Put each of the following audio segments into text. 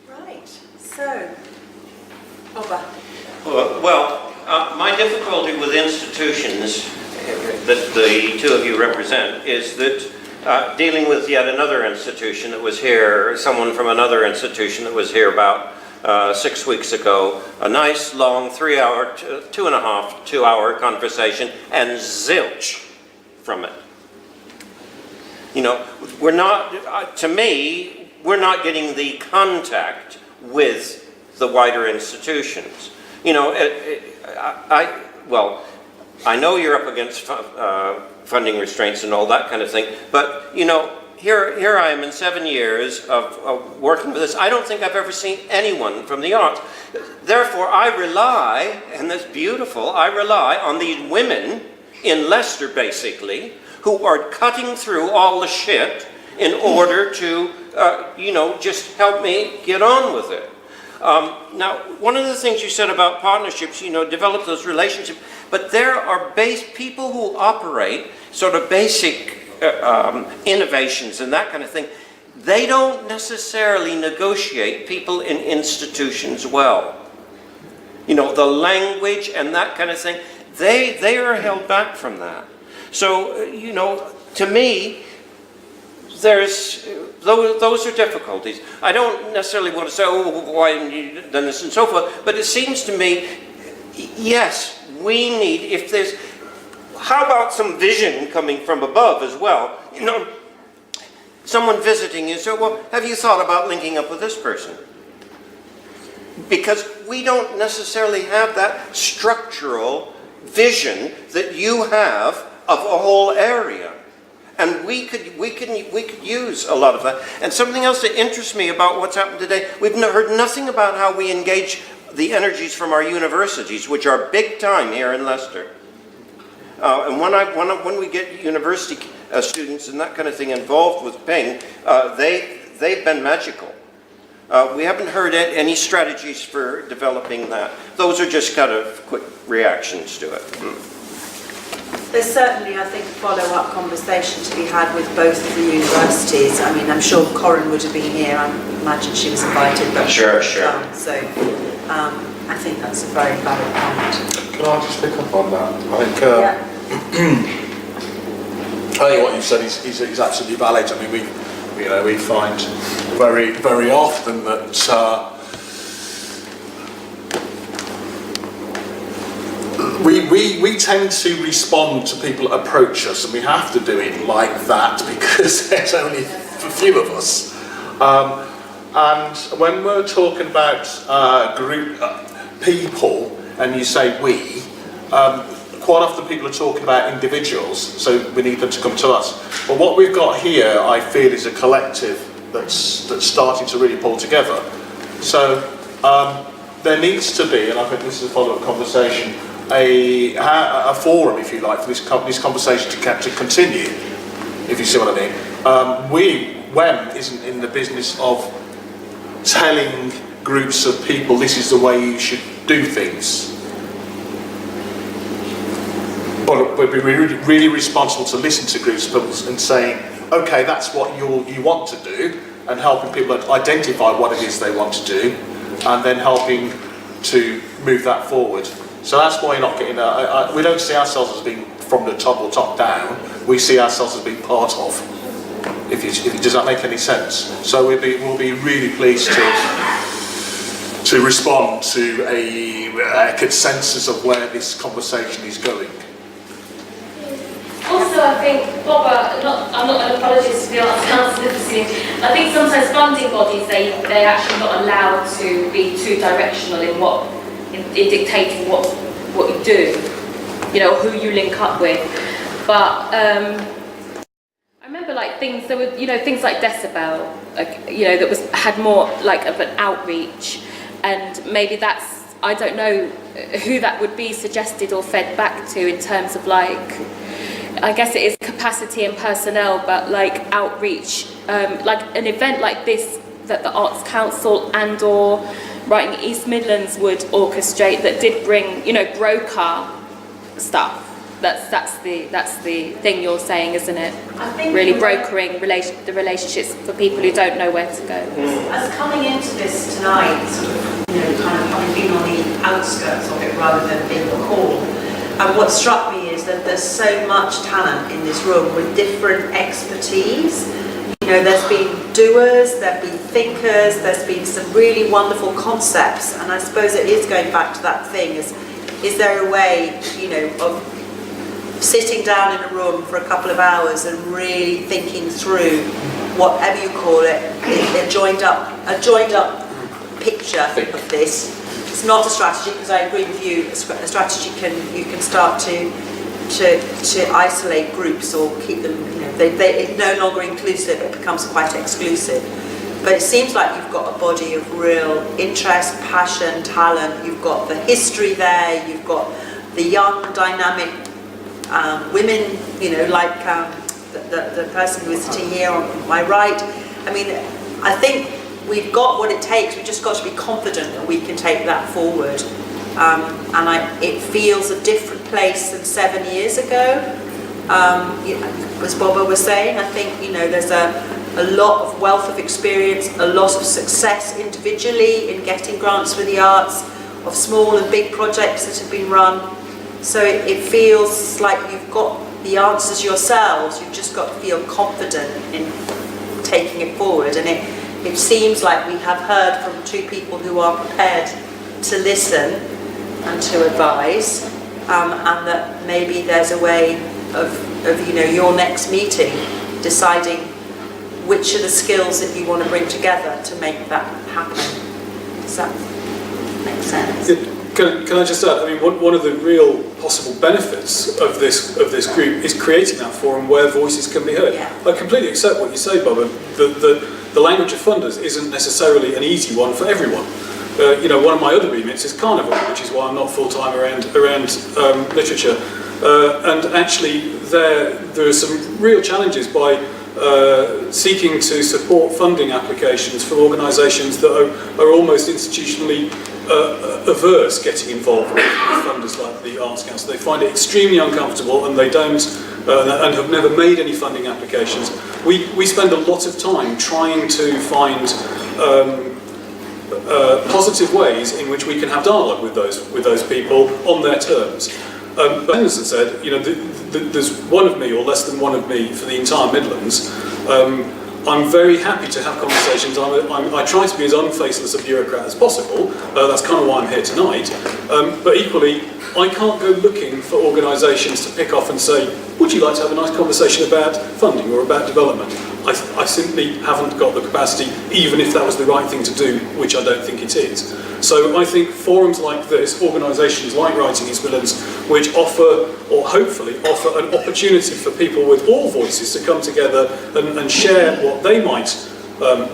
Right, so, Bobber. Well, my difficulty with institutions that the two of you represent is that dealing with yet another institution that was here, someone from another institution that was here about 6 weeks ago, a nice long 3-hour, 2.5, 2-hour conversation, and zilch from it. You know, we're not, to me, we're not getting the contact with the wider institutions. You know, well, I know you're up against funding restraints and all that kind of thing, but, you know, here I am in 7 years of working with this. I don't think I've ever seen anyone from the arts. Therefore, I rely, and that's beautiful, I rely on these women in Leicester, basically, who are cutting through all the shit in order to, you know, just help me get on with it. Now, one of the things you said about partnerships, you know, develop those relationships, but there are people who operate sort of basic innovations and that kind of thing. They don't necessarily negotiate people in institutions well. You know, the language and that kind of thing, they are held back from that. So, you know, to me, those are difficulties. I don't necessarily want to say, oh, why haven't you done this and so forth, but it seems to me, yes, we need, if there's, how about some vision coming from above as well? You know, someone visiting you, so, well, have you thought about linking up with this person? Because we don't necessarily have that structural vision that you have of a whole area. And we could use a lot of that. And something else that interests me about what's happened today, we've heard nothing about how we engage the energies from our universities, which are big time here in Leicester. And when we get university students and that kind of thing involved with Ping, they've been magical. We haven't heard any strategies for developing that. Those are just kind of quick reactions to it. There's certainly, I think, a follow-up conversation to be had with both of the universities. I mean, I'm sure Corinne would have been here. I imagine she was invited. But sure. So I think that's a very valid point. Can I just pick up on that? I think, I think what you said is absolutely valid. I mean, we find very, very often that we tend to respond to people that approach us, and we have to do it like that because there's only a few of us. And when we're talking about group people, and you say we, quite often people are talking about individuals, so we need them to come to us. But what we've got here, I feel, is a collective that's starting to really pull together. So there needs to be, and I think this is a follow-up conversation, a forum, if you like, for this conversation to continue, if you see what I mean. WEM isn't in the business of telling groups of people this is the way you should do things. But we'd be really responsible to listen to groups of people and saying, okay, that's what you want to do, and helping people identify what it is they want to do, and then helping to move that forward. So that's why you're not getting we don't see ourselves as being from the top or top down. We see ourselves as being part of. Does that make any sense? So we'll be really pleased to respond to a consensus of where this conversation is going. Also, I think, Bob, I'm not an apologist for the Arts Council listening. I think sometimes funding bodies, they're actually not allowed to be too directional in dictating what you do, you know, who you link up with. But I remember like things, there were, you know, things like Decibel, like, you know, that had more like of an outreach, and maybe that's, I don't know who that would be suggested or fed back to in terms of like, I guess it is capacity and personnel, but like outreach, like an event like this that the Arts Council and or Writing East Midlands would orchestrate, that did bring, you know, broker stuff. That's the thing you're saying, isn't it? I think really brokering the relationships for people who don't know where to go. As coming into this tonight, sort of, kind of having been on the outskirts of it rather than in the core. And what struck me is that there's so much talent in this room with different expertise. There's been doers, there've been thinkers, there's been some really wonderful concepts, and I suppose it is going back to that thing, is there a way, of sitting down in a room for a couple of hours and really thinking through, whatever you call it, a joined up picture of this. It's not a strategy, because I agree with you, a strategy you can start to isolate groups or keep them, it's no longer inclusive, it becomes quite exclusive. But it seems like you've got a body of real interest, passion, talent, you've got the history there, you've got the young, dynamic women, like the person who is sitting here on my right. I mean, I think we've got what it takes, we've just got to be confident that we can take that forward. It feels a different place than 7 years ago. As Bobba was saying, I think there's a lot of wealth of experience, a lot of success individually in getting grants for the arts, of small and big projects that have been run. So it feels like you've got the answers yourselves, you've just got to feel confident in taking it forward. And it seems like we have heard from two people who are prepared to listen and to advise, and that maybe there's a way of your next meeting deciding which are the skills that you want to bring together to make that happen. Does that make sense? Can I just add, one of the real possible benefits of this group is creating that forum where voices can be heard. Yeah. I completely accept what you say, Bob. The language of funders isn't necessarily an easy one for everyone. One of my other remits is Carnival, which is why I'm not full-time around literature. And actually there are some real challenges by seeking to support funding applications for organisations that are almost institutionally averse getting involved with funders like the Arts Council. They find it extremely uncomfortable, and they don't and have never made any funding applications. We spend a lot of time trying to find positive ways in which we can have dialogue with those people on their terms. But Henderson said, there's one of me or less than one of me for the entire Midlands. I'm very happy to have conversations. I try to be as unfaceless a bureaucrat as possible. That's kind of why I'm here tonight. But equally, I can't go looking for organisations to pick off and say, would you like to have a nice conversation about funding or about development? I simply haven't got the capacity, even if that was the right thing to do, which I don't think it is. So I think forums like this, organisations like Writing East Midlands, which offer, or hopefully offer, an opportunity for people with all voices to come together and share what they might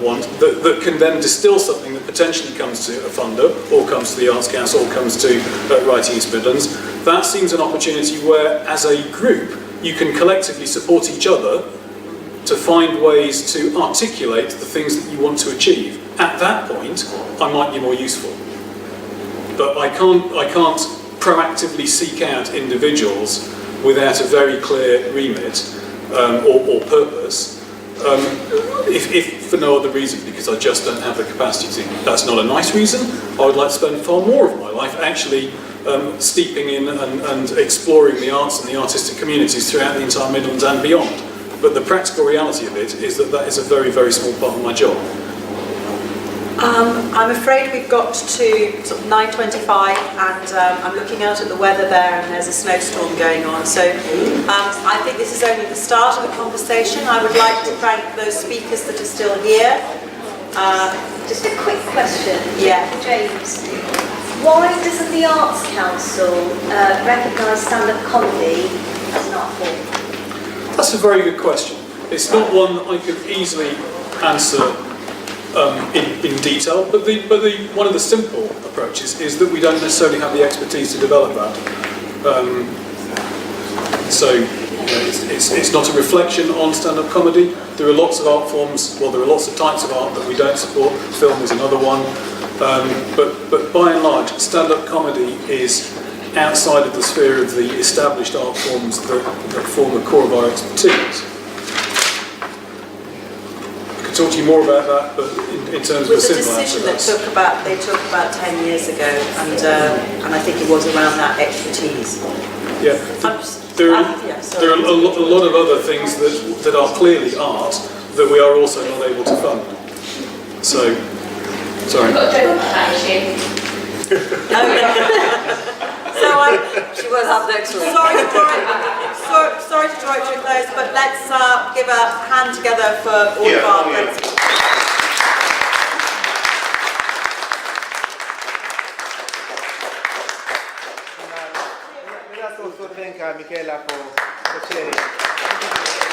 want, that can then distill something that potentially comes to a funder, or comes to the Arts Council, or comes to Writing East Midlands. That seems an opportunity where, as a group, you can collectively support each other to find ways to articulate the things that you want to achieve. At that point, I might be more useful. But I can't proactively seek out individuals without a very clear remit or purpose, if for no other reason, because I just don't have the capacity to. That's not a nice reason. I would like to spend far more of my life actually steeping in and exploring the arts and the artistic communities throughout the entire Midlands and beyond. But the practical reality of it is that is a very, very small part of my job. I'm afraid we've got to sort of 9:25, and I'm looking out at the weather there, and there's a snowstorm going on. So I think this is only the start of a conversation. I would like to thank those speakers that are still here. Just a quick question, Yeah. James. Why doesn't the Arts Council recognise stand-up comedy as an art form? That's a very good question. It's not one that I could easily answer in detail, but one of the simple approaches is that we don't necessarily have the expertise to develop that. It's not a reflection on stand-up comedy. There are lots of art forms, there are lots of types of art that we don't support. Film is another one. But by and large, stand-up comedy is outside of the sphere of the established art forms that form the core of our expertise. talk to you more about that, but in terms of a Was a simple answer, decision that they took about 10 years ago, and I think it was around that expertise. yeah. There are a lot of other things that are clearly art that we are also not able to fund. So, sorry. I've got a joke about that issue. So She will have next week. sorry to draw it to a close, but let's give a hand together for all of our friends. Grazie a Michela per piacere.